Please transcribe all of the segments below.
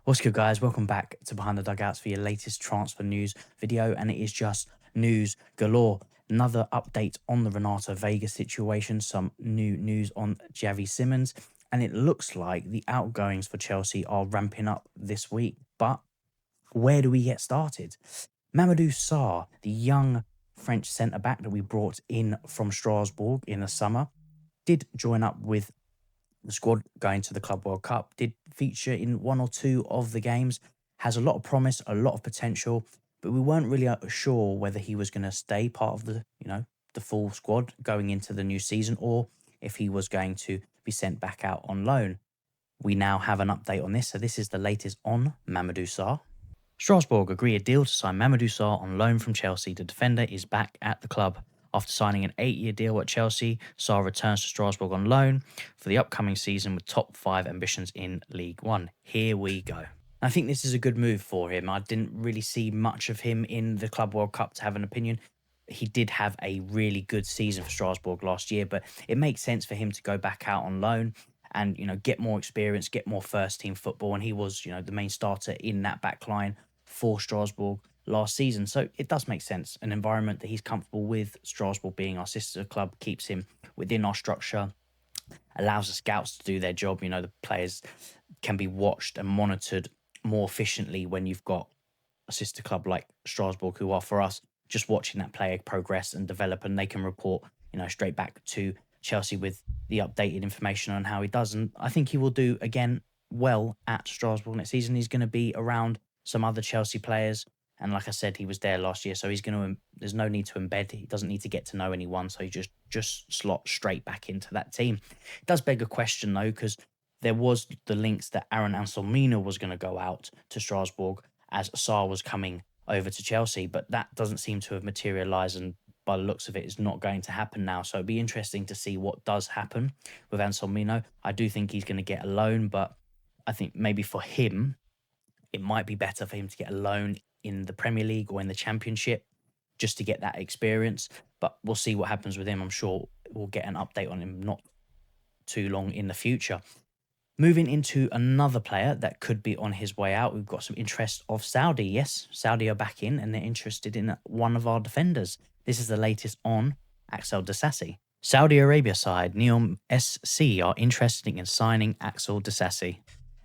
What's good, guys? Welcome back to Behind the Dugouts for your latest transfer news video, and it is just news galore. Another update on the Renato Veiga situation, some new news on Xavi Simons, and it looks like the outgoings for Chelsea are ramping up this week. But where do we get started? Mamadou Sarr, the young French centre-back that we brought in from Strasbourg in the summer, did join up with the squad going to the Club World Cup, did feature in one or two of the games, has a lot of promise, a lot of potential, but we weren't really sure whether he was going to stay part of the full squad going into the new season or if he was going to be sent back out on loan. We now have an update on this, so this is the latest on Mamadou Sarr. Strasbourg agree a deal to sign Mamadou Sarr on loan from Chelsea. The defender is back at the club. After signing an 8-year deal at Chelsea, Sarr returns to Strasbourg on loan for the upcoming season with top 5 ambitions in League One. Here we go. I think this is a good move for him. I didn't really see much of him in the Club World Cup to have an opinion. He did have a really good season for Strasbourg last year, but it makes sense for him to go back out on loan and, get more experience, get more first team football. And he was, the main starter in that back line for Strasbourg last season. So it does make sense. An environment that he's comfortable with, Strasbourg being our sister club, keeps him within our structure, allows the scouts to do their job. The players can be watched and monitored more efficiently when you've got a sister club like Strasbourg, who are for us just watching that player progress and develop, and they can report, straight back to Chelsea with the updated information on how he does. And I think he will do again well at Strasbourg next season. He's going to be around some other Chelsea players. And like I said, he was there last year, so there's no need to embed. He doesn't need to get to know anyone, so he just slot straight back into that team. It does beg a question, though, because there was the links that Aaron Anselmino was going to go out to Strasbourg as Sarr was coming over to Chelsea, but that doesn't seem to have materialised, and by the looks of it, is not going to happen now. So it'd be interesting to see what does happen with Anselmino. I do think he's going to get a loan, but I think maybe for him, it might be better for him to get a loan in the Premier League or in the Championship just to get that experience. But we'll see what happens with him. I'm sure we'll get an update on him not too long in the future. Moving into another player that could be on his way out, we've got some interest of Saudi. Yes, Saudi are back in and they're interested in one of our defenders. This is the latest on Axel Disasi. Saudi Arabia side Neom SC are interested in signing Axel Disasi.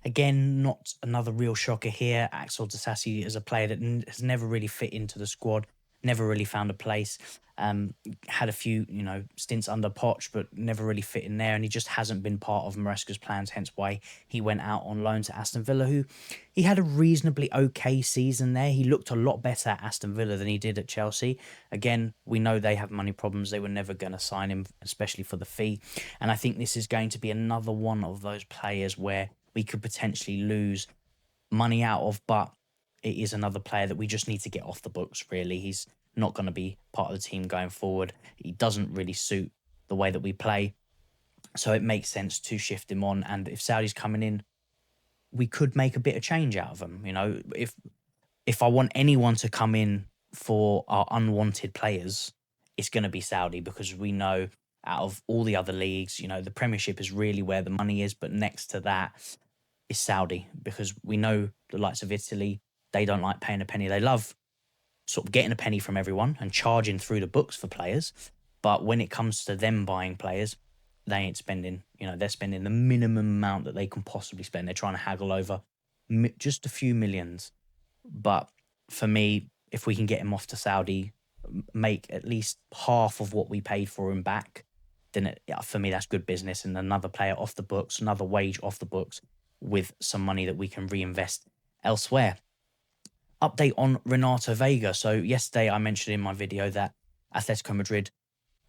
Again, not another real shocker here. Axel Disasi is a player that has never really fit into the squad, never really found a place. Had a few, stints under Poch, but never really fit in there. And he just hasn't been part of Maresca's plans, hence why he went out on loan to Aston Villa, who he had a reasonably okay season there. He looked a lot better at Aston Villa than he did at Chelsea. Again, we know they have money problems. They were never going to sign him, especially for the fee. And I think this is going to be another one of those players where we could potentially lose money out of, but it is another player that we just need to get off the books, really. He's not going to be part of the team going forward. He doesn't really suit the way that we play. So it makes sense to shift him on. And if Saudi's coming in, we could make a bit of change out of him. If I want anyone to come in for our unwanted players, it's going to be Saudi, because we know out of all the other leagues, the Premiership is really where the money is. But next to that is Saudi, because we know the likes of Italy, they don't like paying a penny. They love sort of getting a penny from everyone and charging through the books for players. But when it comes to them buying players, they ain't spending, they're spending the minimum amount that they can possibly spend. They're trying to haggle over just a few millions. But for me, if we can get him off to Saudi, make at least half of what we paid for him back, then for me, that's good business. And another player off the books, another wage off the books with some money that we can reinvest elsewhere. Update on Renato Veiga. So yesterday I mentioned in my video that Atletico Madrid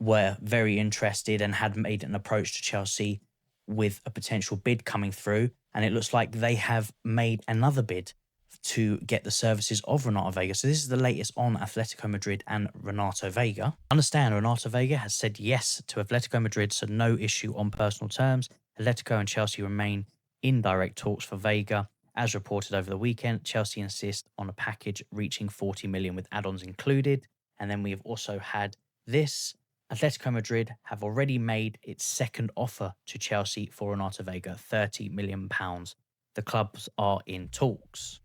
were very interested and had made an approach to Chelsea with a potential bid coming through. And it looks like they have made another bid to get the services of Renato Veiga. So this is the latest on Atletico Madrid and Renato Veiga. Understand, Renato Veiga has said yes to Atletico Madrid, so no issue on personal terms. Atletico and Chelsea remain in direct talks for Veiga. As reported over the weekend, Chelsea insist on a package reaching 40 million with add-ons included. And then we have also had this. Atletico Madrid have already made its second offer to Chelsea for Renato Veiga, £30 million. the clubs are in talks.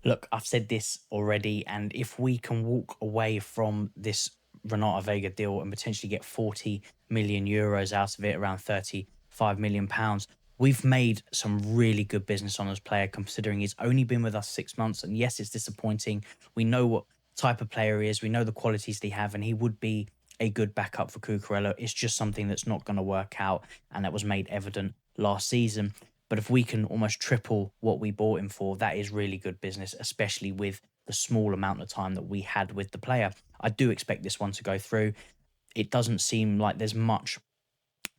Look, I've said this already, and if we can walk away from this Renato Veiga deal and potentially get 40 million euros out of it, around 35 million pounds, we've made some really good business on this player, considering he's only been with us 6 months. And yes, it's disappointing. We know what type of player he is, we know the qualities they have, and he would be a good backup for Cucurella. It's just something that's not going to work out, and that was made evident last season. But if we can almost triple what we bought him for, that is really good business, especially with the small amount of time that we had with the player. I do expect this one to go through. It doesn't seem like there's much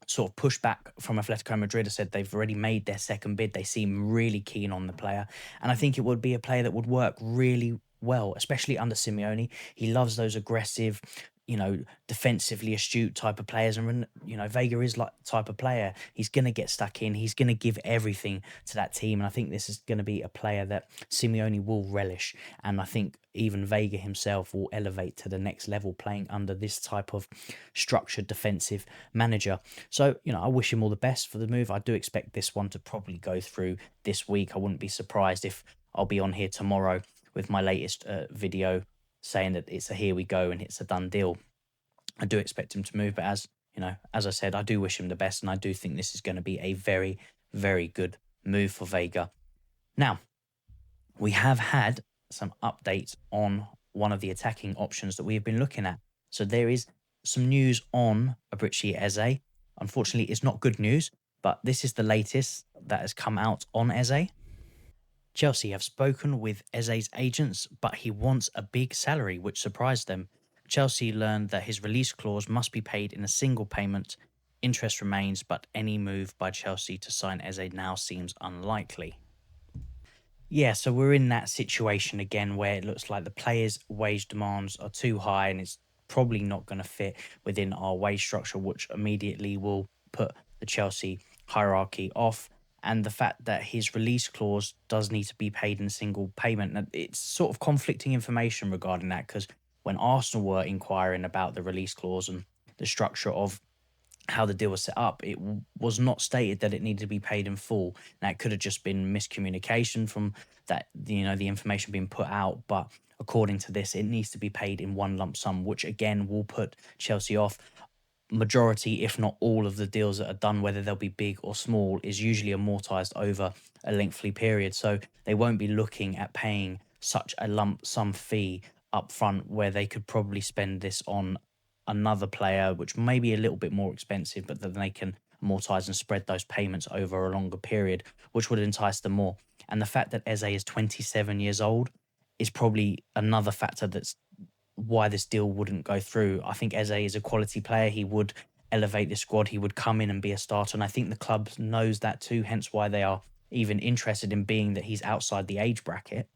sort of pushback from Atletico Madrid. I said they've already made their second bid. They seem really keen on the player. And I think it would be a player that would work really well, especially under Simeone. He loves those aggressive, defensively astute type of players. And, Vega is like the type of player. He's going to get stuck in. He's going to give everything to that team. And I think this is going to be a player that Simeone will relish. And I think even Vega himself will elevate to the next level playing under this type of structured defensive manager. So, I wish him all the best for the move. I do expect this one to probably go through this week. I wouldn't be surprised if I'll be on here tomorrow with my latest video saying that it's a here we go and it's a done deal. I do expect him to move, but as I said, I do wish him the best, and I do think this is going to be a very, very good move for Vega. Now, we have had some updates on one of the attacking options that we have been looking at. So there is some news on Eberechi Eze. Unfortunately, it's not good news, but this is the latest that has come out on Eze. Chelsea have spoken with Eze's agents, but he wants a big salary, which surprised them. Chelsea learned that his release clause must be paid in a single payment. Interest remains, but any move by Chelsea to sign Eze now seems unlikely. Yeah, so we're in that situation again where it looks like the players' wage demands are too high and it's probably not going to fit within our wage structure, which immediately will put the Chelsea hierarchy off. And the fact that his release clause does need to be paid in a single payment, and it's sort of conflicting information regarding that, because when Arsenal were inquiring about the release clause and the structure of how the deal was set up, it was not stated that it needed to be paid in full. Now, it could have just been miscommunication from that, the information being put out. But according to this, it needs to be paid in one lump sum, which again will put Chelsea off. Majority, if not all, of the deals that are done, whether they'll be big or small, is usually amortized over a lengthy period. So they won't be looking at paying such a lump sum fee up front, where they could probably spend this on another player, which may be a little bit more expensive, but then they can amortize and spread those payments over a longer period, which would entice them more. And the fact that Eze is 27 years old is probably another factor that's why this deal wouldn't go through. I think Eze is a quality player. He would elevate the squad. He would come in and be a starter. And I think the club knows that too, hence why they are even interested in being that he's outside the age bracket.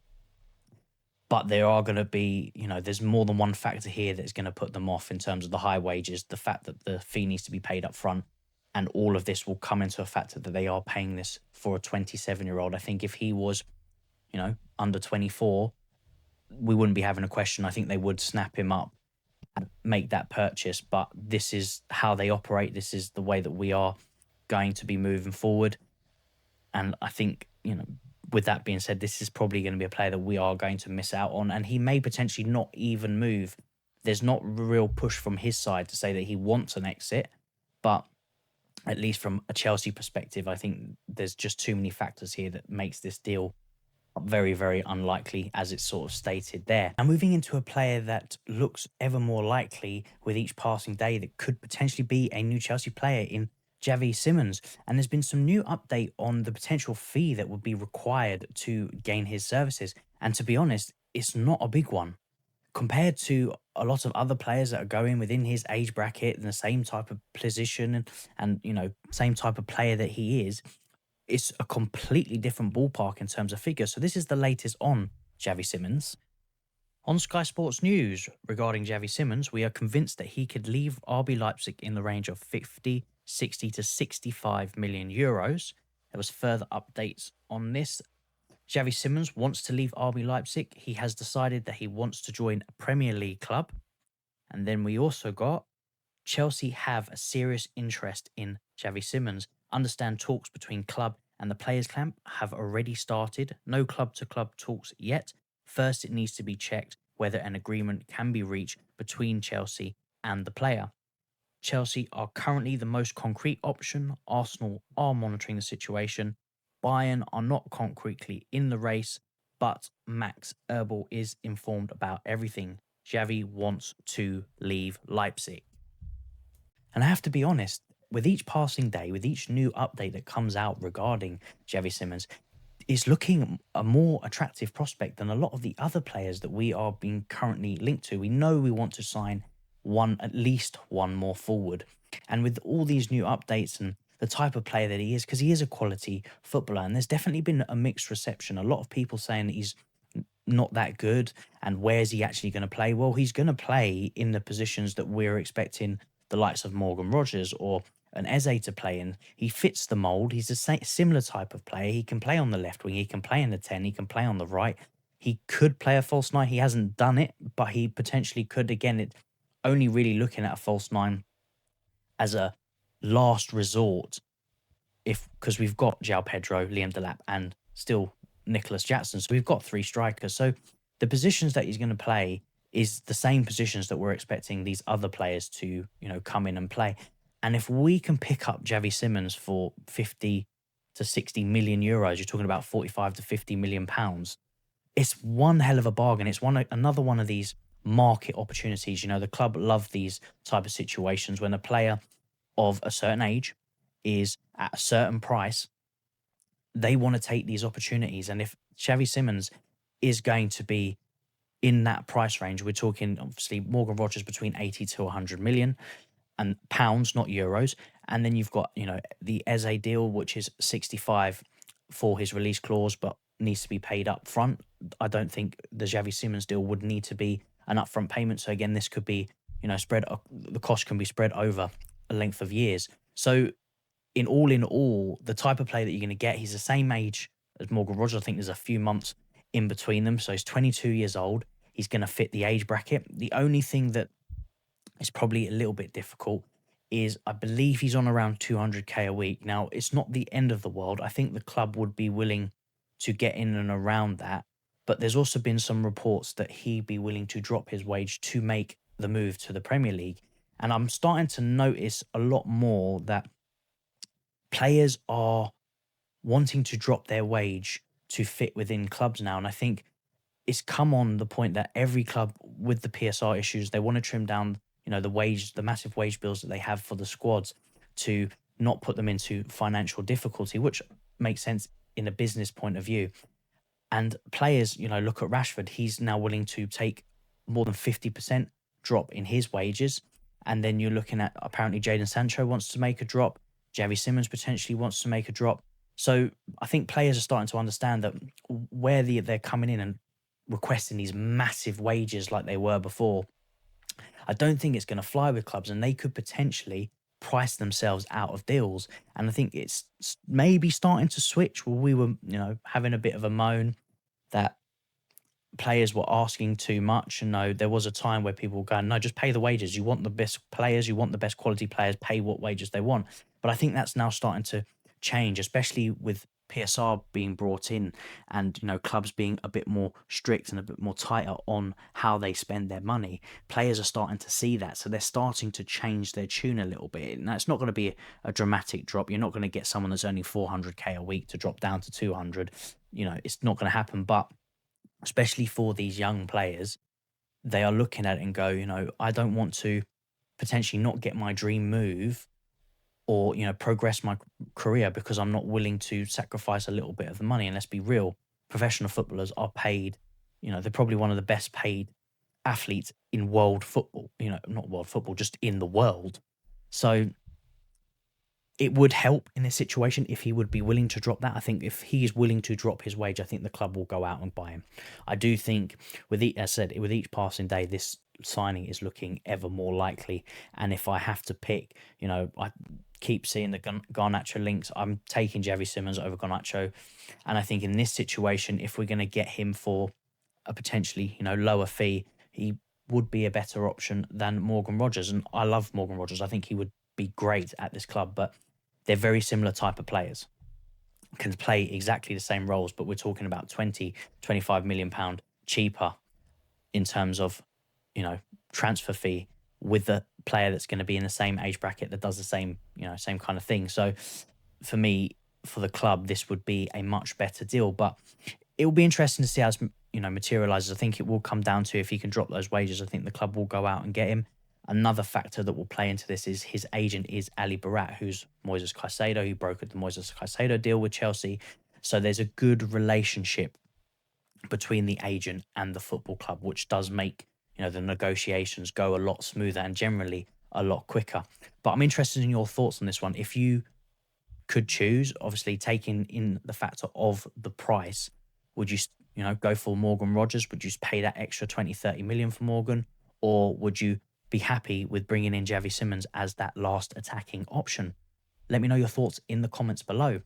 But there are going to be, there's more than one factor here that's going to put them off in terms of the high wages, the fact that the fee needs to be paid up front. And all of this will come into a factor that they are paying this for a 27-year-old. I think if he was, under 24, we wouldn't be having a question. I think they would snap him up and make that purchase. But this is how they operate. This is the way that we are going to be moving forward. And I think, with that being said, this is probably going to be a player that we are going to miss out on. And he may potentially not even move. There's not real push from his side to say that he wants an exit. But at least from a Chelsea perspective, I think there's just too many factors here that makes this deal very, very unlikely, as it's sort of stated there. And moving into a player that looks ever more likely with each passing day that could potentially be a new Chelsea player in Xavi Simons. And there's been some new update on the potential fee that would be required to gain his services. And to be honest, it's not a big one. Compared to a lot of other players that are going within his age bracket in the same type of position and same type of player that he is, it's a completely different ballpark in terms of figures. So this is the latest on Xavi Simons. On Sky Sports News regarding Xavi Simons, we are convinced that he could leave RB Leipzig in the range of 50, 60 to 65 million euros. There was further updates on this. Xavi Simons wants to leave RB Leipzig. He has decided that he wants to join a Premier League club. And then we also got Chelsea have a serious interest in Xavi Simons. Understand talks between club and the players' camp have already started. No club to club talks yet. First, it needs to be checked whether an agreement can be reached between Chelsea and the player. Chelsea are currently the most concrete option. Arsenal are monitoring the situation. Bayern are not concretely in the race, but Max Erbel is informed about everything. Xavi wants to leave Leipzig. And I have to be honest, with each passing day, with each new update that comes out regarding Xavi Simons, is looking a more attractive prospect than a lot of the other players that we are being currently linked to. We know we want to sign at least one more forward. And with all these new updates and the type of player that he is, because he is a quality footballer, and there's definitely been a mixed reception. A lot of people saying that he's not that good, and where's he actually going to play? Well, he's going to play in the positions that we're expecting the likes of Morgan Rogers or an Eze to play in. He fits the mold. He's a similar type of player. He can play on the left wing. He can play in the 10. He can play on the right. He could play a false nine. He hasn't done it, but he potentially could. Again, it only really looking at a false nine as a last resort, if because we've got João Pedro, Liam Delap, and still Nicholas Jackson. So we've got 3 strikers. So the positions that he's going to play is the same positions that we're expecting these other players to, come in and play. And if we can pick up Xavi Simons for 50 to 60 million euros, you're talking about 45 to 50 million pounds. It's one hell of a bargain. It's another one of these market opportunities. The club love these type of situations when a player of a certain age is at a certain price. They want to take these opportunities. And if Xavi Simons is going to be in that price range, we're talking obviously Morgan Rogers between 80 to 100 million and pounds, not euros. And then you've got, the Eze deal, which is 65 for his release clause, but needs to be paid up front. I don't think the Xavi Simons deal would need to be an upfront payment. So again, this could be, the cost can be spread over a length of years. So in all, the type of player that you're going to get, he's the same age as Morgan Rogers. I think there's a few months in between them. So he's 22 years old. He's going to fit the age bracket. The only thing that is probably a little bit difficult is I believe he's on around 200k a week. Now, it's not the end of the world. I think the club would be willing to get in and around that. But there's also been some reports that he'd be willing to drop his wage to make the move to the Premier League. And I'm starting to notice a lot more that players are wanting to drop their wage to fit within clubs now. And I think it's come on the point that every club with the PSR issues, they want to trim down, the massive wage bills that they have for the squads to not put them into financial difficulty, which makes sense in a business point of view. And players, look at Rashford. He's now willing to take more than 50% drop in his wages. And then you're looking at apparently Jadon Sancho wants to make a drop. Xavi Simons potentially wants to make a drop. So I think players are starting to understand that where they're coming in and requesting these massive wages like they were before, I don't think it's going to fly with clubs, and they could potentially price themselves out of deals. And I think it's maybe starting to switch. Well, we were, having a bit of a moan that players were asking too much. And no, there was a time where people were going, no, just pay the wages. You want the best players, you want the best quality players, pay what wages they want. But I think that's now starting to change, especially with PSR being brought in and, clubs being a bit more strict and a bit more tighter on how they spend their money. Players are starting to see that. So they're starting to change their tune a little bit. Now, it's not going to be a dramatic drop. You're not going to get someone that's only 400k a week to drop down to 200. It's not going to happen. But especially for these young players, they are looking at it and go, I don't want to potentially not get my dream move or, progress my career because I'm not willing to sacrifice a little bit of the money. And let's be real, professional footballers are paid, they're probably one of the best paid athletes in world football, not world football, just in the world. So it would help in this situation if he would be willing to drop that. I think if he is willing to drop his wage, I think the club will go out and buy him. I do think with each passing day, this signing is looking ever more likely. And if I have to pick, I keep seeing the Garnacho links. I'm taking Xavi Simons over Garnacho. And I think in this situation, if we're going to get him for a potentially, lower fee, he would be a better option than Morgan Rogers. And I love Morgan Rogers. I think he would be great at this club, but they're very similar type of players. can play exactly the same roles, but we're talking about 20, 25 million pound cheaper in terms of, transfer fee with the player that's going to be in the same age bracket that does the same, same kind of thing. So for me, for the club, this would be a much better deal. But it will be interesting to see how it, materializes. I think it will come down to if he can drop those wages. I think the club will go out and get him. Another factor that will play into this is his agent is Ali Barat, who's Moises Caicedo, who brokered the Moises Caicedo deal with Chelsea. So there's a good relationship between the agent and the football club, which does make, the negotiations go a lot smoother and generally a lot quicker. But I'm interested in your thoughts on this one. If you could choose, obviously taking in the factor of the price, would you, go for Morgan Rogers? Would you just pay that extra 20, 30 million for Morgan? Or would you be happy with bringing in Xavi Simons as that last attacking option? Let me know your thoughts in the comments below.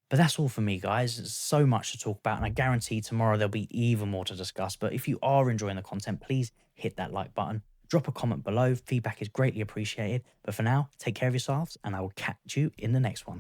But that's all for me, guys. There's so much to talk about, and I guarantee tomorrow there'll be even more to discuss. But if you are enjoying the content, please hit that like button. Drop a comment below. Feedback is greatly appreciated. But for now, take care of yourselves, and I will catch you in the next one.